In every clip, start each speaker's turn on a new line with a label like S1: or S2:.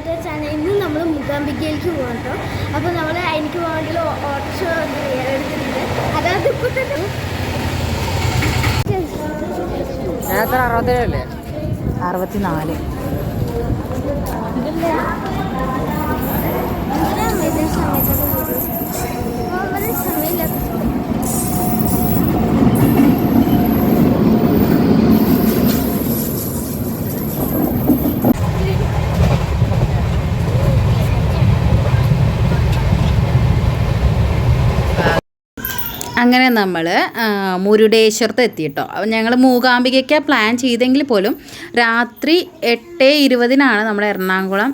S1: ഇന്ന് നമ്മൾ മൂകാംബികയിലേക്ക് പോകാം കേട്ടോ. അപ്പോൾ നമ്മൾ എനിക്ക് വേണ്ടിയുള്ള ഓട്ടോ എടുത്തിട്ടുണ്ട്. അതായത് ഇപ്പോൾ തന്നെ
S2: 64.
S1: സമയമില്ല.
S2: അങ്ങനെ നമ്മൾ മുരുടേശ്വരത്ത് എത്തിയിട്ടോ. അപ്പോൾ ഞങ്ങൾ മൂകാംബികയ്ക്ക് പ്ലാൻ ചെയ്തെങ്കിൽ പോലും രാത്രി 8:20 നമ്മുടെ എറണാകുളം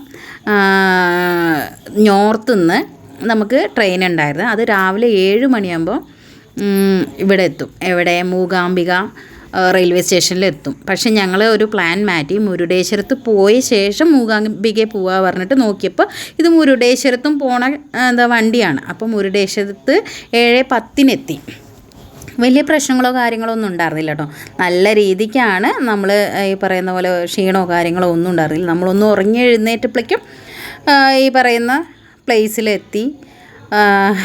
S2: നോർത്ത് നിന്ന് നമുക്ക് ട്രെയിൻ ഉണ്ടായിരുന്നു. അത് രാവിലെ 7 മണിയാകുമ്പോൾ ഇവിടെ എത്തും. എവിടെ? മൂകാംബിക റെയിൽവേ സ്റ്റേഷനിലെത്തും. പക്ഷെ ഞങ്ങൾ ഒരു പ്ലാൻ മാറ്റി മുരുടേശ്വരത്ത് പോയ ശേഷം മൂകാംബികയെ പോകാൻ പറഞ്ഞിട്ട് നോക്കിയപ്പോൾ ഇത് മുരുടേശ്വരത്തും പോണ വണ്ടിയാണ്. അപ്പോൾ മുരുടേശ്വരത്ത് 7:10 വലിയ പ്രശ്നങ്ങളോ കാര്യങ്ങളോ ഒന്നും ഉണ്ടായിരുന്നില്ല കേട്ടോ. നല്ല രീതിക്കാണ് നമ്മൾ ഈ പറയുന്ന പോലെ ക്ഷീണമോ കാര്യങ്ങളോ ഒന്നും ഉണ്ടായിരുന്നില്ല. നമ്മളൊന്ന് ഉറങ്ങി എഴുന്നേറ്റപ്പോഴേക്കും ഈ പറയുന്ന പ്ലേസിലെത്തി.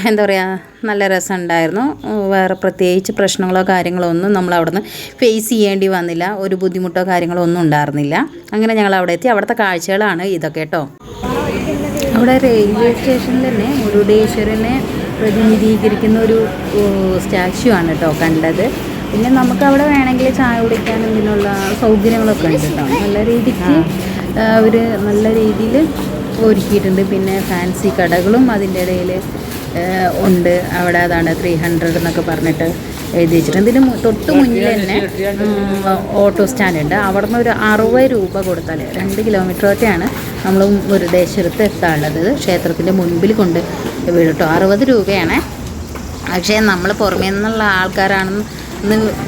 S2: എന്താ പറയുക, നല്ല രസമുണ്ടായിരുന്നു. വേറെ പ്രത്യേകിച്ച് പ്രശ്നങ്ങളോ കാര്യങ്ങളോ ഒന്നും നമ്മൾ അവിടുന്ന് ഫേസ് ചെയ്യേണ്ടി വന്നില്ല. ഒരു ബുദ്ധിമുട്ടോ കാര്യങ്ങളോ ഒന്നും ഉണ്ടായിരുന്നില്ല. അങ്ങനെ ഞങ്ങൾ അവിടെ എത്തി. അവിടുത്തെ കാഴ്ചകളാണ് ഇതൊക്കെ കേട്ടോ. അവിടെ റെയിൽവേ സ്റ്റേഷനിൽ തന്നെ മുരുടേശ്വരനെ പ്രതിനിധീകരിക്കുന്ന ഒരു സ്റ്റാച്യു ആണ് കേട്ടോ കണ്ടത്. പിന്നെ നമുക്ക് അവിടെ വേണമെങ്കിൽ ചായ കുടിക്കാനും ഇതിനുള്ള സൗകര്യങ്ങളൊക്കെ ഉണ്ട് കേട്ടോ. നല്ല രീതിക്ക് അവർ നല്ല രീതിയിൽ ഒരുക്കിയിട്ടുണ്ട്. പിന്നെ ഫാൻസി കടകളും അതിൻ്റെ ഇടയിൽ ഉണ്ട്. അവിടെ അതാണ് 300 എന്നൊക്കെ പറഞ്ഞിട്ട് എഴുതി വെച്ചിട്ടുണ്ട്. ഇതിന് തൊട്ട് മുന്നിൽ തന്നെ ഓട്ടോ സ്റ്റാൻഡ് ഉണ്ട്. അവിടെ നിന്ന് ഒരു 60 രൂപ കൊടുത്താൽ 2 കിലോമീറ്റർ ഒക്കെയാണ് നമ്മൾ മുരുടേശ്വരത്ത് എത്താനുള്ളത്. ക്ഷേത്രത്തിൻ്റെ മുൻപിൽ കൊണ്ട് വീട് കേട്ടോ. 60 രൂപയാണ്. പക്ഷേ നമ്മൾ പുറമേ നിന്നുള്ള ആൾക്കാരാണെന്ന്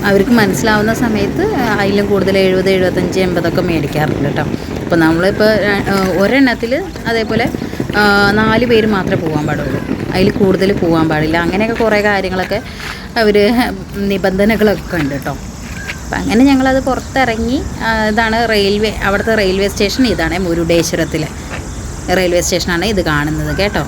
S2: അവർക്ക് മനസ്സിലാവുന്ന സമയത്ത് അതിലും കൂടുതൽ 70, 75, 80 മേടിക്കാറുണ്ട് കേട്ടോ. അപ്പോൾ നമ്മളിപ്പോൾ ഒരെണ്ണത്തിൽ അതേപോലെ 4 പേര് മാത്രമേ പോകാൻ പാടുള്ളൂ. അതിൽ കൂടുതൽ പോകാൻ പാടില്ല. അങ്ങനെയൊക്കെ കുറേ കാര്യങ്ങളൊക്കെ അവർ നിബന്ധനകളൊക്കെ ഉണ്ട് കേട്ടോ. അപ്പം അങ്ങനെ ഞങ്ങളത് പുറത്തിറങ്ങി. ഇതാണ് റെയിൽവേ, അവിടുത്തെ റെയിൽവേ സ്റ്റേഷൻ ഇതാണ്. മുരുടേശ്വരത്തിലെ റെയിൽവേ സ്റ്റേഷനാണ് ഇത് കാണുന്നത് കേട്ടോ.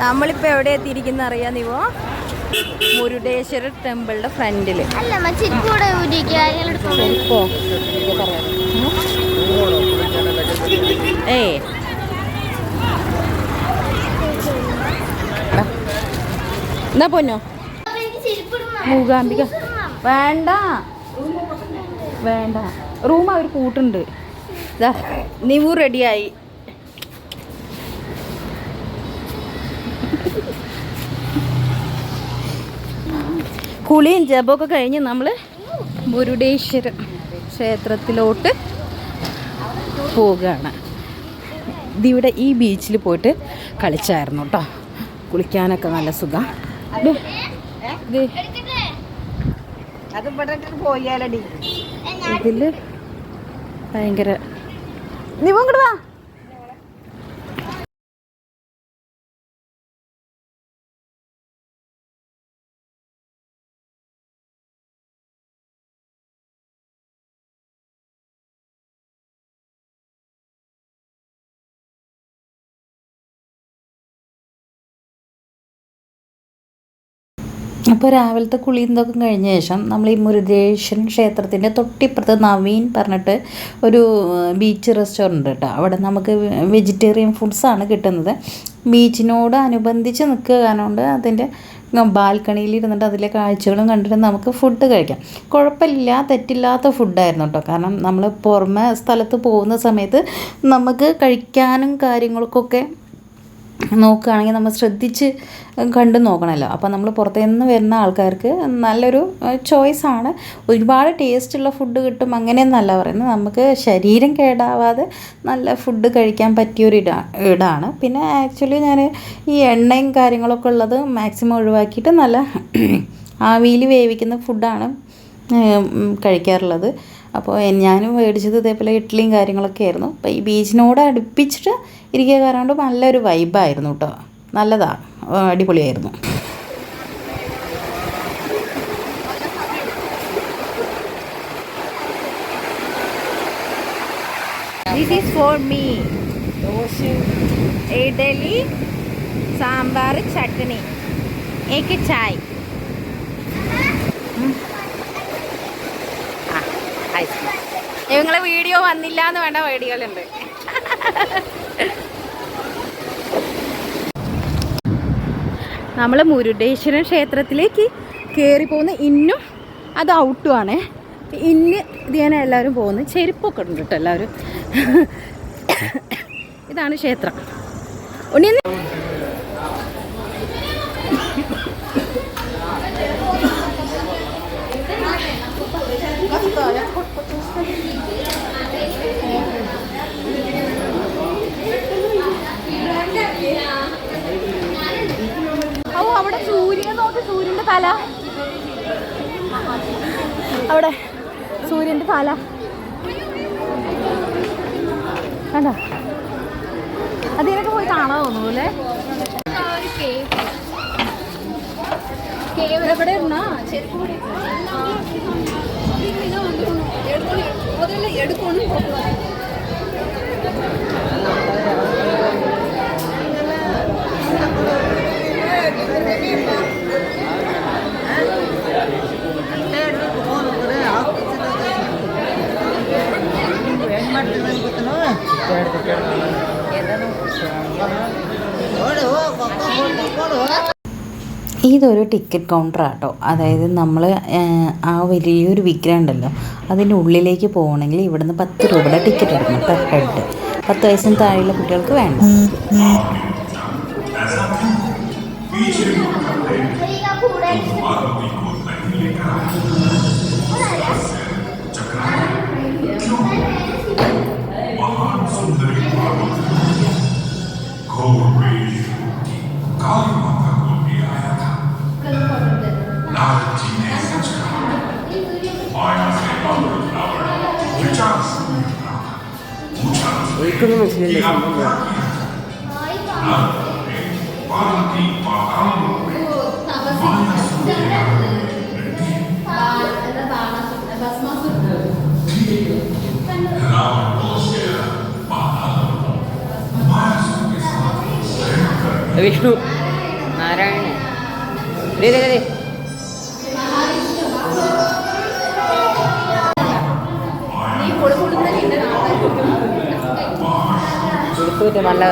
S2: നമ്മളിപ്പോൾ എവിടെ എത്തിയിരിക്കുന്ന അറിയാം നീവോ? മുരുടേശ്വര ടെമ്പിളിന്റെ ഫ്രണ്ടിൽ. എന്നാ പൊന്നോ മൂകാംബിക വേണ്ട വേണ്ട, റൂം അവർ കൂട്ടുണ്ട്. നീവു റെഡിയായി. കുളിയും ജപമൊക്കെ കഴിഞ്ഞ് നമ്മൾ മുരുടേശ്വര ക്ഷേത്രത്തിലോട്ട് പോവുകയാണ്. ഇതിവിടെ ഈ ബീച്ചിൽ പോയിട്ട് കളിച്ചായിരുന്നു കേട്ടോ. കുളിക്കാനൊക്കെ നല്ല സുഖം. ഇതിൽ ഭയങ്കര നീ ഇങ്ങോട്ട് വാ. അപ്പോൾ രാവിലത്തെ കുളിയും ഇതൊക്കെ കഴിഞ്ഞ ശേഷം നമ്മൾ ഈ മുരുടേശ്വരൻ ക്ഷേത്രത്തിൻ്റെ തൊട്ടിപ്പുറത്ത് നവീൻ പറഞ്ഞിട്ട് ഒരു ബീച്ച് റെസ്റ്റോറൻറ്റ് കേട്ടോ. അവിടെ നമുക്ക് വെജിറ്റേറിയൻ ഫുഡ്സാണ് കിട്ടുന്നത്. ബീച്ചിനോട് അനുബന്ധിച്ച് നിൽക്കുക കാരണം അതിൻ്റെ ബാൽക്കണിയിൽ ഇരുന്നിട്ട് അതിലെ കാഴ്ചകളും കണ്ടിട്ട് നമുക്ക് ഫുഡ് കഴിക്കാം. കുഴപ്പമില്ല, തെറ്റില്ലാത്ത ഫുഡായിരുന്നു കേട്ടോ. കാരണം നമ്മൾ പുറമെ സ്ഥലത്ത് പോകുന്ന സമയത്ത് നമുക്ക് കഴിക്കാനും കാര്യങ്ങൾക്കൊക്കെ നോക്കുകയാണെങ്കിൽ നമ്മൾ ശ്രദ്ധിച്ച് കണ്ടു നോക്കണമല്ലോ. അപ്പോൾ നമ്മൾ പുറത്തുനിന്ന് വരുന്ന ആൾക്കാർക്ക് നല്ലൊരു ചോയ്സാണ്. ഒരുപാട് ടേസ്റ്റുള്ള ഫുഡ് കിട്ടും അങ്ങനെയൊന്നല്ല പറയുന്നത്. നമുക്ക് ശരീരം കേടാവാതെ നല്ല ഫുഡ് കഴിക്കാൻ പറ്റിയൊരു ഇടാണ്. പിന്നെ ആക്ച്വലി ഞാൻ ഈ എണ്ണയും കാര്യങ്ങളൊക്കെ ഉള്ളത് മാക്സിമം ഒഴിവാക്കിയിട്ട് നല്ല ആവിയിൽ വേവിക്കുന്ന ഫുഡാണ് കഴിക്കാറുള്ളത്. അപ്പോൾ ഞാനും മേടിച്ചത് ഇതേപോലെ ഇഡ്ഡലിയും കാര്യങ്ങളൊക്കെ ആയിരുന്നു. അപ്പോൾ ഈ ബീച്ചിനോട് അടുപ്പിച്ചിട്ട് ഇരിക്കുക കാരണം നല്ലൊരു വൈബായിരുന്നു കേട്ടോ. നല്ലതാണ്, അടിപൊളിയായിരുന്നു.
S3: This is for me. Idli, sambar, chutney. एक चाय. ഇവങ്ങളെ വീഡിയോ വന്നില്ല എന്ന് വേണ്ട വീഡിയോയിലുണ്ട്. നമ്മൾ മുരുടേശ്വരം ക്ഷേത്രത്തിലേക്ക് കയറി പോകുന്ന ഇന്നും അത് ഔട്ടുമാണ്. ഇന്ന് ഇതിനെ എല്ലാവരും പോകുന്നു. ചെരുപ്പൊക്കെ ഉണ്ട് കേട്ടോ എല്ലാവരും. ഇതാണ് ക്ഷേത്രം. ഉണ്ണി അവിടെ സൂര്യനെ നോക്കി, സൂര്യന്റെ തല അവിടെ, സൂര്യന്റെ തല കണ്ടോ? അതിനൊക്കെ പോയി കാണാൻ തോന്നുന്നു അല്ലേ? എവിടെ ഇരുന്നാ എടുക്കണം.
S2: ഇതൊരു ടിക്കറ്റ് കൗണ്ടറാണ് കേട്ടോ. അതായത് നമ്മൾ ആ വലിയൊരു വിഗ്രഹം ഉണ്ടല്ലോ, അതിൻ്റെ ഉള്ളിലേക്ക് പോകണമെങ്കിൽ ഇവിടുന്ന് 10 രൂപയുടെ ടിക്കറ്റ് എടുക്കണം പെർ ഹെഡ്. 10 വയസ്സിന് താഴെയുള്ള കുട്ടികൾക്ക് വേണ്ട.
S4: എനിക്കൊന്നും മനസ്സിലില്ല. വിഷ്ണു നാരായണ നല്ല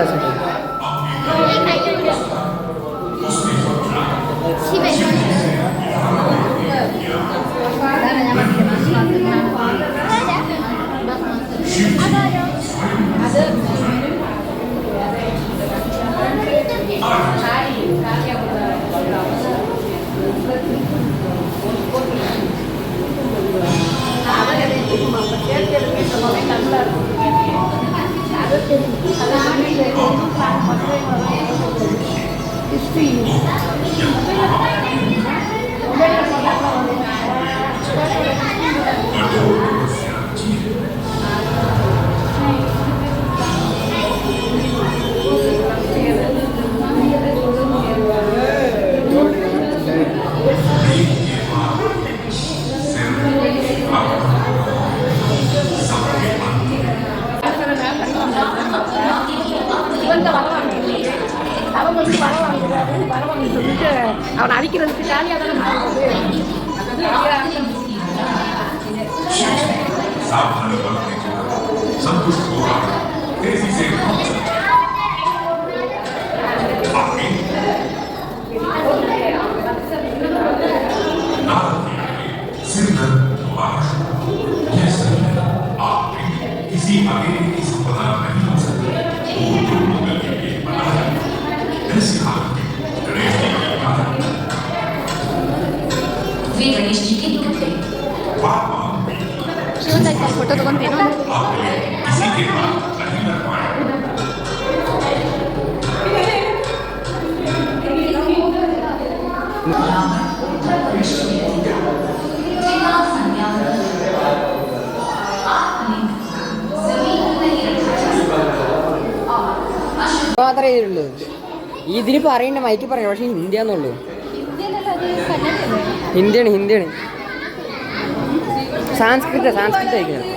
S4: அவன் அடிக்கிறதுக்கு ஜாலியாக फोटो तಗೊಂಡ್ತೀನೋ എന്നുള്ളൂ. ഈ ഇതിന് പറയണ്ട മൈക്ക് പറയണ്ട, പക്ഷെ ഹിന്ദിയാന്നുള്ളൂ. ഹിന്ദിയാണ്. സാൻസ്ക്രിറ്റ് അയക്കുന്നത്.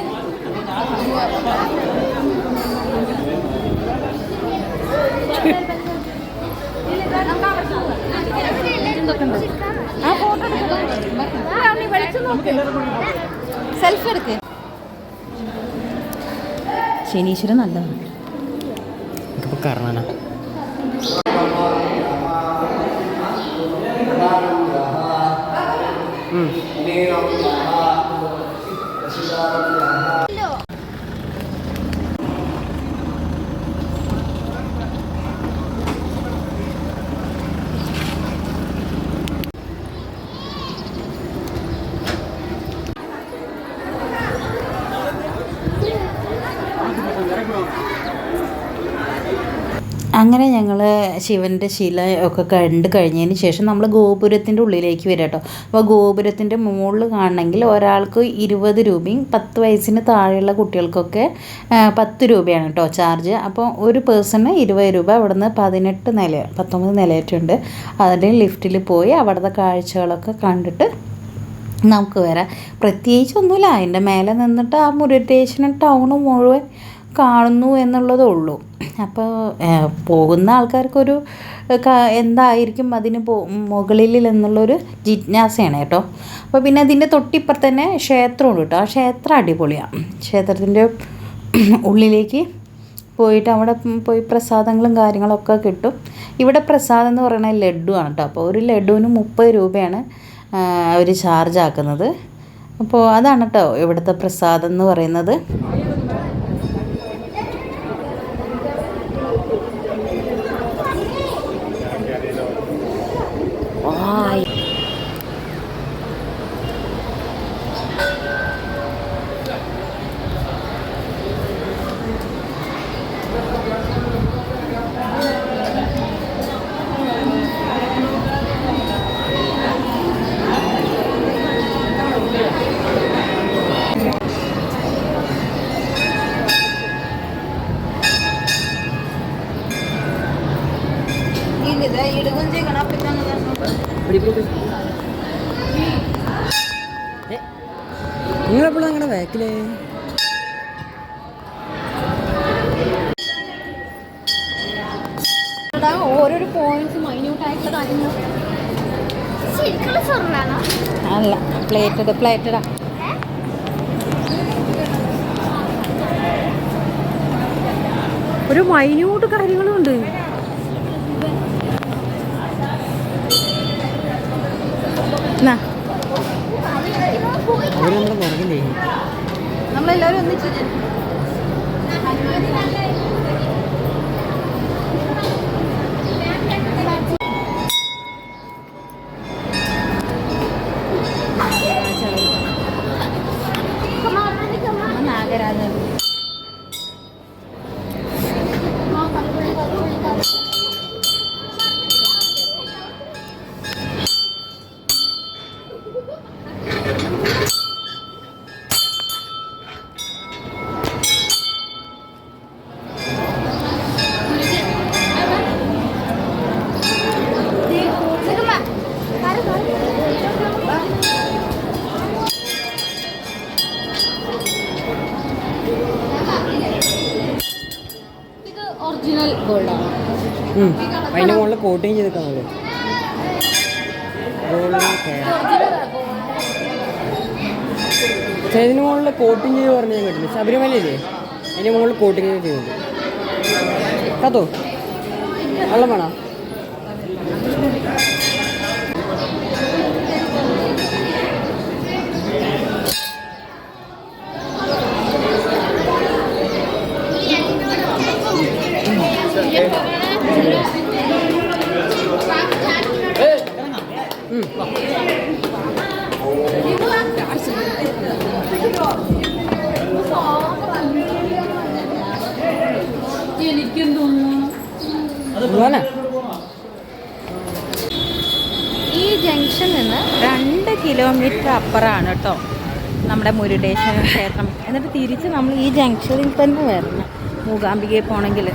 S3: ആ ഫോട്ടോ സെൽഫി എടുക്ക്. ശനീശ്വരൻ നല്ലതാണ്.
S4: എനിക്കിപ്പോൾ കറങ്ങാനാ.
S2: അങ്ങനെ ഞങ്ങൾ ശിവൻ്റെ ശില ഒക്കെ കണ്ട് കഴിഞ്ഞതിന് ശേഷം നമ്മൾ ഗോപുരത്തിൻ്റെ ഉള്ളിലേക്ക് വരാം കേട്ടോ. അപ്പോൾ ഗോപുരത്തിൻ്റെ മുകളിൽ കാണണമെങ്കിൽ ഒരാൾക്ക് 20 രൂപയും 10 വയസ്സിന് താഴെയുള്ള കുട്ടികൾക്കൊക്കെ 10 രൂപയാണ് കേട്ടോ ചാർജ്. അപ്പോൾ ഒരു പേഴ്സണ് 20 രൂപ. അവിടുന്ന് 19 നിലയായിട്ടുണ്ട്. അതിൻ്റെ ലിഫ്റ്റിൽ പോയി അവിടുത്തെ കാഴ്ചകളൊക്കെ കണ്ടിട്ട് നമുക്ക് വരാം. പ്രത്യേകിച്ചൊന്നുമില്ല, അതിൻ്റെ മേലെ നിന്നിട്ട് ആ മുരുടേശ്വരം ടൗണ് മുഴുവൻ കാണുന്നു എന്നുള്ളതേ ഉള്ളൂ. അപ്പോൾ പോകുന്ന ആൾക്കാർക്കൊരു എന്തായിരിക്കും അതിന് മുകളിൽ എന്നുള്ളൊരു ജിജ്ഞാസയാണ് കേട്ടോ. അപ്പോൾ പിന്നെ അതിൻ്റെ തൊട്ടിപ്പുറത്ത് തന്നെ ക്ഷേത്രമുണ്ട് കേട്ടോ. ആ ക്ഷേത്രം അടിപൊളിയാണ്. ക്ഷേത്രത്തിൻ്റെ ഉള്ളിലേക്ക് പോയിട്ട് അവിടെ പോയി പ്രസാദങ്ങളും കാര്യങ്ങളൊക്കെ കിട്ടും. ഇവിടെ പ്രസാദം എന്ന് പറയുന്നത് ലഡ്ഡു ആണ് കേട്ടോ. അപ്പോൾ ഒരു ലഡുവിന് 30 രൂപയാണ് അവർ ചാർജ് ആക്കുന്നത്. അപ്പോൾ അതാണ് കേട്ടോ ഇവിടുത്തെ പ്രസാദം എന്ന് പറയുന്നത്.
S4: നിങ്ങളെപ്പോഴും നിങ്ങളുടെ ബാക്കില്
S3: ഓരോരോ പോയിന്റ്സ് മൈന്യൂട്ടായിട്ടുള്ള കാര്യങ്ങൾ
S1: ശരിക്കുള്ള സ്വർണ്ണാണോ?
S3: അല്ല, പ്ലേറ്റഡാ. ഒരു മൈന്യൂട്ട് കാര്യങ്ങളും ഉണ്ട്.
S4: നമ്മുടെ പുറകില്ലേ
S3: നമ്മളെല്ലാവരും ഒന്നിച്ച് നാഗരാജൻ ഒറിജിനൽ ഗോൾഡാണ്.
S4: അതിൻ്റെ മുകളിൽ കോട്ടിങ് ചെയ്തിട്ടാണല്ലോ ഇതിന് മുകളിൽ കോട്ടിങ് ചെയ്ത് പറഞ്ഞ് ഞാൻ കേട്ടില്ല. ശബരിമലയില്ലേ അതിൻ്റെ മുകളിൽ കോട്ടിങ് ചെയ്യുന്നുണ്ട്. കത്തോ വെള്ളം വേണോ?
S3: ഈ ജംഗ്ഷനിൽ നിന്ന് 2 കിലോമീറ്റർ അപ്പുറമാണ് കേട്ടോ നമ്മുടെ മുരുടേശ്വര ക്ഷേത്രം. എന്നിട്ട് തിരിച്ച് നമ്മൾ ഈ ജംഗ്ഷനിൽ തന്നെ വരണം മൂകാംബികയിൽ പോകണമെങ്കിൽ.